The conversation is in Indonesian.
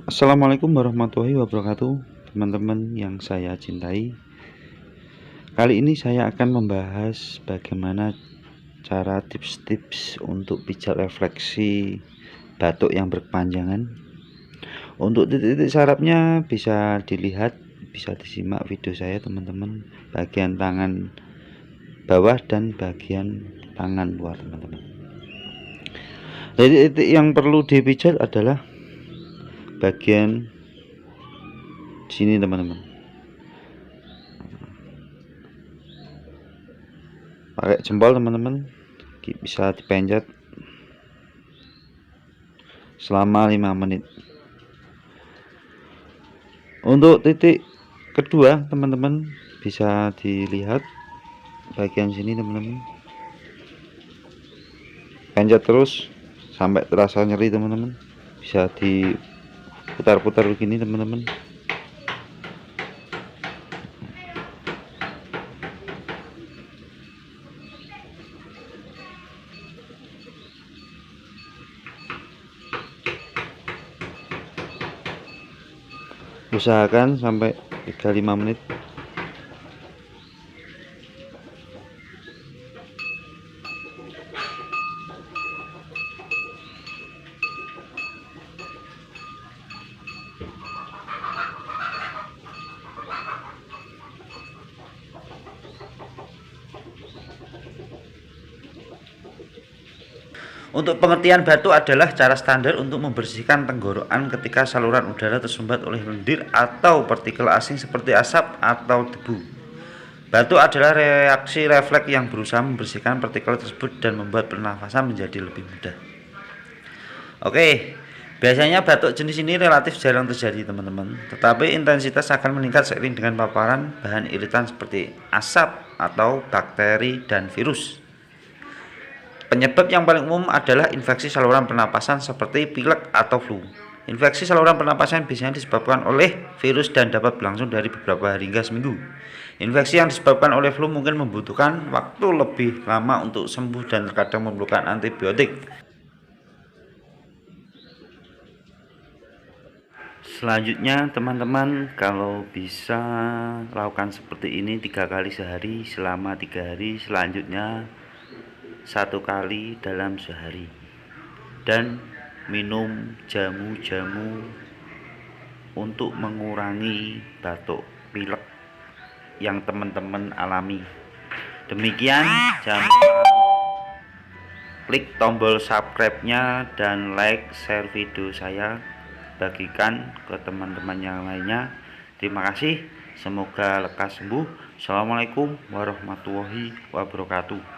Assalamualaikum warahmatullahi wabarakatuh, teman-teman yang saya cintai. Kali ini saya akan membahas bagaimana cara tips-tips untuk pijat refleksi batuk yang berkepanjangan. Untuk titik-titik sarafnya bisa dilihat, bisa disimak video saya teman-teman, bagian tangan bawah dan bagian tangan luar teman-teman. Titik-titik yang perlu dipijat adalah bagian sini teman-teman. Pakai jempol teman-teman, bisa dipencet selama 5 menit. Untuk titik kedua teman-teman bisa dilihat bagian sini teman-teman, pencet terus sampai terasa nyeri teman-teman, bisa diputar-putar begini teman-teman. Usahakan sampai 3-5 menit. Untuk pengertian batuk adalah cara standar untuk membersihkan tenggorokan ketika saluran udara tersumbat oleh lendir atau partikel asing seperti asap atau debu. Batuk adalah reaksi refleks yang berusaha membersihkan partikel tersebut dan membuat pernafasan menjadi lebih mudah. Oke, biasanya batuk jenis ini relatif jarang terjadi teman-teman, tetapi intensitas akan meningkat seiring dengan paparan bahan iritan seperti asap atau bakteri dan virus. Penyebab yang paling umum adalah infeksi saluran pernapasan seperti pilek atau flu. Infeksi saluran pernapasan biasanya disebabkan oleh virus dan dapat berlangsung dari beberapa hari hingga seminggu. Infeksi yang disebabkan oleh flu mungkin membutuhkan waktu lebih lama untuk sembuh dan terkadang memerlukan antibiotik. Selanjutnya teman-teman, kalau bisa lakukan seperti ini 3 kali sehari selama 3 hari, selanjutnya 1 kali dalam sehari, dan minum jamu-jamu untuk mengurangi batuk pilek yang teman-teman alami. Demikian, jangan lupa klik tombol subscribe-nya dan like, share video saya, bagikan ke teman-teman yang lainnya. Terima kasih, semoga lekas sembuh. Assalamualaikum warahmatullahi wabarakatuh.